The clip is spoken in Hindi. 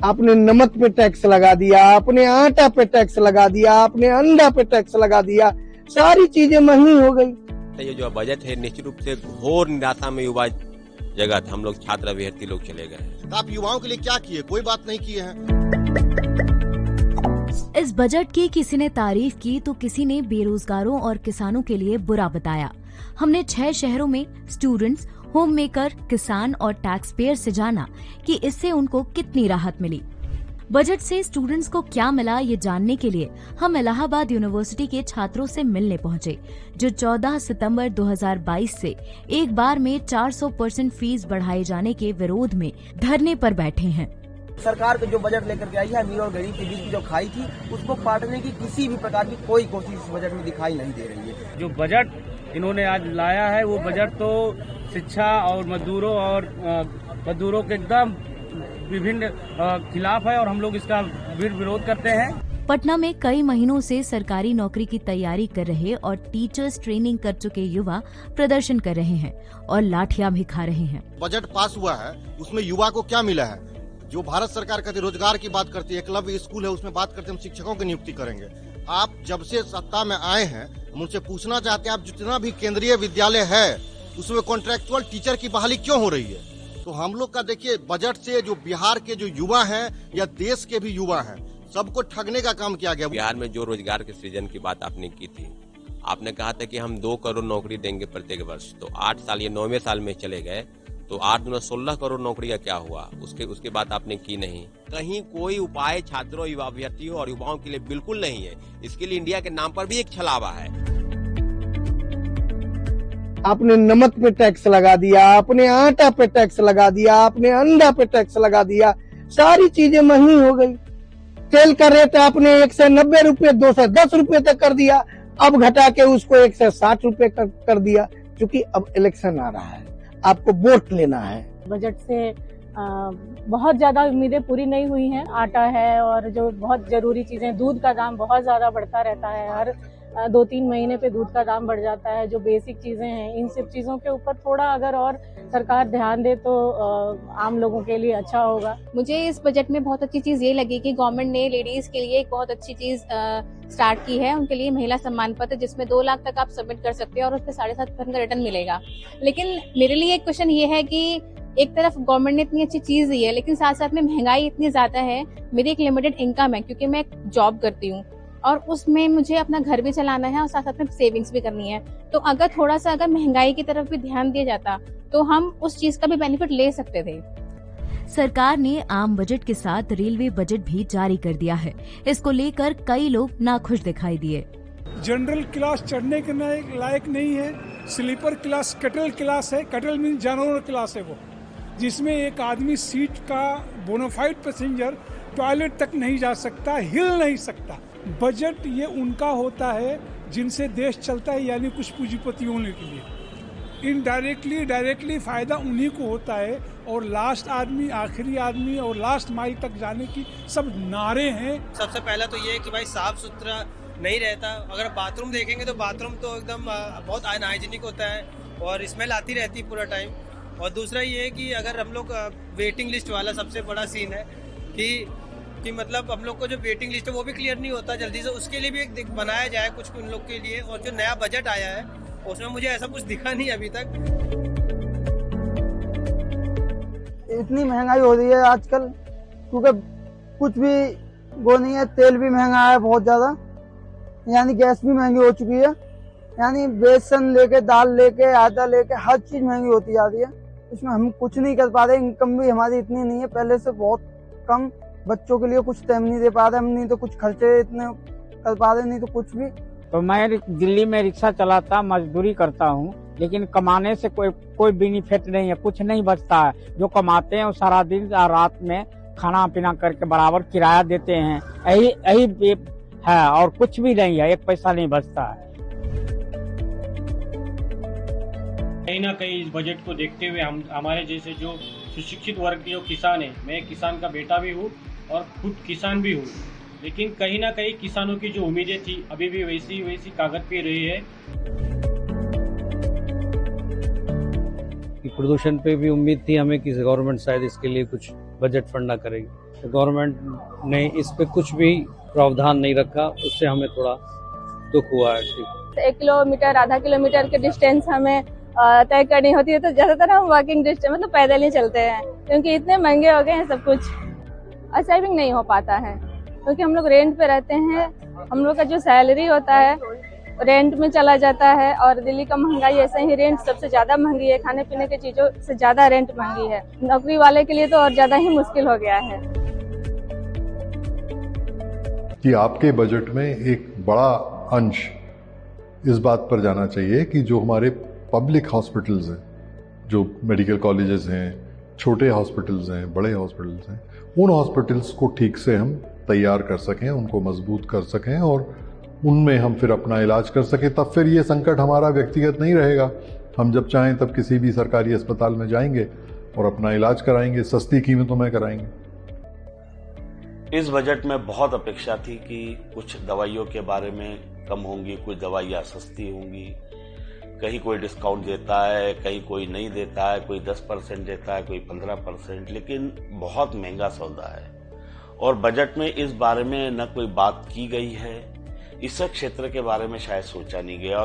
आपने नमक पे टैक्स लगा दिया, आपने आटा पे टैक्स लगा दिया, आपने अंडा पे टैक्स लगा दिया, सारी चीजें महंगी हो गई। ये जो बजट है निश्चित रूप से घोर निराशा में युवा जगत, हम लोग छात्र अभ्यर्थी लोग चले गए। तो आप युवाओं के लिए क्या किए? कोई बात नहीं किए हैं। इस बजट की किसी ने तारीफ की तो किसी ने बेरोजगारों और किसानों के लिए बुरा बताया। हमने 6 शहरों में स्टूडेंट्स, होम मेकर, किसान और टैक्स पेयर से जाना कि इससे उनको कितनी राहत मिली। बजट से स्टूडेंट्स को क्या मिला ये जानने के लिए हम इलाहाबाद यूनिवर्सिटी के छात्रों से मिलने पहुंचे, जो 14 सितंबर 2022 से एक बार में 400% फीस बढ़ाए जाने के विरोध में धरने पर बैठे हैं। सरकार को जो बजट लेकर के आई है, अमीर और गरीब के बीच की जो खाई थी, उसको पाटने की किसी भी प्रकार की कोई कोशिश इस बजट में दिखाई नहीं दे रही है। जो बजट इन्होंने आज लाया है वो बजट तो शिक्षा और मजदूरों के एकदम विभिन्न खिलाफ है और हम लोग इसका विरोध करते हैं। पटना में कई महीनों से सरकारी नौकरी की तैयारी कर रहे और टीचर्स ट्रेनिंग कर चुके युवा प्रदर्शन कर रहे हैं और लाठियां भी खा रहे हैं। बजट पास हुआ है, उसमें युवा को क्या मिला है? जो भारत सरकार कहती है रोजगार की बात करती है, एकलव्य स्कूल है उसमें बात करते हैं हम शिक्षकों की नियुक्ति करेंगे। आप जब से सत्ता में आए हैं हम उनसे पूछना चाहते हैं, आप जितना भी केंद्रीय विद्यालय है उसमें कॉन्ट्रैक्चुअल टीचर की बहाली क्यों हो रही है? तो हम लोग का देखिए बजट से जो बिहार के जो युवा हैं या देश के भी युवा हैं, सबको ठगने का काम किया गया। बिहार में जो रोजगार के सृजन की बात आपने की थी, आपने कहा था कि हम 2 करोड़ नौकरी देंगे प्रत्येक वर्ष, तो 8 साल ये 9वें साल में चले गए, तो 8 दूना 16 करोड़ नौकरी का क्या हुआ? उसके बात आपने की नहीं। कहीं कोई उपाय छात्रों, युवा अभ्यर्थियों और युवाओं के लिए बिल्कुल नहीं है। इसके लिए इंडिया के नाम पर भी एक छलावा है। आपने नमक पे टैक्स लगा दिया, आपने आटा पे टैक्स लगा दिया, आपने अंडा पे टैक्स लगा दिया, सारी चीजें महंगी हो गई। तेल का रेट आपने 190 रुपए 210 रुपए तक कर दिया, अब घटा के उसको 160 रुपए कर दिया, क्योंकि अब इलेक्शन आ रहा है, आपको वोट लेना है। बजट से बहुत ज्यादा उम्मीदें पूरी नहीं हुई हैं। आटा है और जो बहुत जरूरी चीजें, दूध का दाम बहुत ज्यादा बढ़ता रहता है, हर 2-3 महीने पे दूध का दाम बढ़ जाता है। जो बेसिक चीजें हैं, इन सब चीजों के ऊपर थोड़ा अगर और सरकार ध्यान दे तो आम लोगों के लिए अच्छा होगा। मुझे इस बजट में बहुत अच्छी चीज ये लगी कि गवर्नमेंट ने लेडीज के लिए एक बहुत अच्छी चीज स्टार्ट की है। उनके लिए महिला सम्मान पत्र, जिसमें 2 लाख तक आप सबमिट कर सकते हैं और उस पर 7.5% का रिटर्न मिलेगा। लेकिन मेरे लिए एक क्वेश्चन ये है कि एक तरफ गवर्नमेंट ने इतनी अच्छी चीज दी है, लेकिन साथ साथ में महंगाई इतनी ज्यादा है। मेरी एक लिमिटेड इनकम है क्योंकि मैं जॉब करती हूँ और उसमें मुझे अपना घर भी चलाना है और साथ साथ में सेविंग्स भी करनी है। तो अगर थोड़ा सा अगर महंगाई की तरफ भी ध्यान दिया जाता तो हम उस चीज का भी बेनिफिट ले सकते थे। सरकार ने आम बजट के साथ रेलवे बजट भी जारी कर दिया है। इसको लेकर कई लोग नाखुश दिखाई दिए। जनरल क्लास चढ़ने के लायक नहीं है, स्लीपर क्लास कटल क्लास है। कटल मीन जानवर क्लास है वो, जिसमें एक आदमी सीट का बोनाफाइड पैसेंजर टॉयलेट तक नहीं जा सकता, हिल नहीं सकता। बजट ये उनका होता है जिनसे देश चलता है, यानी कुछ पूंजीपतियों के लिए। इनडायरेक्टली डायरेक्टली फायदा उन्हीं को होता है और लास्ट आदमी, आखिरी आदमी और लास्ट माइल तक जाने की सब नारे हैं। सबसे पहला तो ये है कि भाई साफ सुथरा नहीं रहता। अगर बाथरूम देखेंगे तो बाथरूम तो एकदम बहुत अनहाइजीनिक होता है और स्मेल आती रहती है पूरा टाइम। और दूसरा ये है कि अगर हम लोग वेटिंग लिस्ट वाला सबसे बड़ा सीन है कि मतलब हम लोग को जो वेटिंग लिस्ट है वो भी क्लियर नहीं होता जल्दी से, उसके लिए भी एक बनाया जाए कुछ उन लोग के लिए। और जो नया बजट आया है उसमें मुझे ऐसा कुछ दिखा नहीं अभी तक। इतनी महंगाई हो रही है आजकल, क्योंकि कुछ भी वो नहीं है। तेल भी महंगा है बहुत ज्यादा, यानी गैस भी महंगी हो चुकी है, यानी बेसन लेके, दाल लेके, आटा लेके, हर चीज महंगी होती जा रही है। इसमें हम कुछ नहीं कर पा रहे। इनकम भी हमारी इतनी नहीं है, पहले से बहुत कम। बच्चों के लिए कुछ टाइम नहीं दे पा रहे हम, नहीं तो कुछ खर्चे इतने कर पा रहे, नहीं तो कुछ भी। तो मैं दिल्ली में रिक्शा चलाता, मजदूरी करता हूँ, लेकिन कमाने से कोई बेनिफिट नहीं है, कुछ नहीं बचता है। जो कमाते हैं वो सारा दिन रात में खाना पीना करके बराबर किराया देते हैं, यही है और कुछ भी नहीं है, 1 पैसा नहीं बचता है। कहीं ना कहीं इस बजट को देखते हुए हमारे जैसे जो सुशिक्षित वर्ग के जो किसान है, मैं किसान का बेटा भी हूँ और खुद किसान भी हूँ, लेकिन कहीं ना कहीं किसानों की जो उम्मीदें थी अभी भी वैसी कागज पे रही है। प्रदूषण पे भी उम्मीद थी हमें कि गवर्नमेंट शायद इसके लिए कुछ बजट फंड ना करेगी। गवर्नमेंट ने इस पे कुछ भी प्रावधान नहीं रखा, उससे हमें थोड़ा दुख हुआ है। 1 किलोमीटर आधा किलोमीटर के डिस्टेंस हमें तय करनी होती है, तो ज्यादातर हम वॉकिंग डिस्टेंस मतलब पैदल ही चलते हैं, क्योंकि इतने महंगे हो गए हैं सब कुछ। अचीविंग नहीं हो पाता है क्योंकि हम लोग रेंट पे रहते हैं, हम लोग का जो सैलरी होता है रेंट में चला जाता है, और दिल्ली का महंगाई ऐसे ही, रेंट सबसे ज्यादा महंगी है, खाने पीने की चीजों से ज्यादा रेंट महंगी है। नौकरी वाले के लिए तो और ज्यादा ही मुश्किल हो गया है। कि आपके बजट में एक बड़ा अंश इस बात पर जाना चाहिए कि जो हमारे पब्लिक हॉस्पिटल्स हैं, जो मेडिकल कॉलेजेस हैं, छोटे हॉस्पिटल्स हैं, बड़े हॉस्पिटल्स हैं, उन हॉस्पिटल्स को ठीक से हम तैयार कर सकें, उनको मजबूत कर सकें और उनमें हम फिर अपना इलाज कर सकें। तब फिर ये संकट हमारा व्यक्तिगत नहीं रहेगा, हम जब चाहें तब किसी भी सरकारी अस्पताल में जाएंगे और अपना इलाज कराएंगे, सस्ती कीमतों में कराएंगे। इस बजट में बहुत अपेक्षा थी कि कुछ दवाइयों के बारे में कम होंगी, कुछ दवाइयाँ सस्ती होंगी, कहीं कोई डिस्काउंट देता है, कहीं कोई नहीं देता है, कोई 10% देता है, कोई 15%, लेकिन बहुत महंगा सौदा है। और बजट में इस बारे में न कोई बात की गई है, इस क्षेत्र के बारे में शायद सोचा नहीं गया।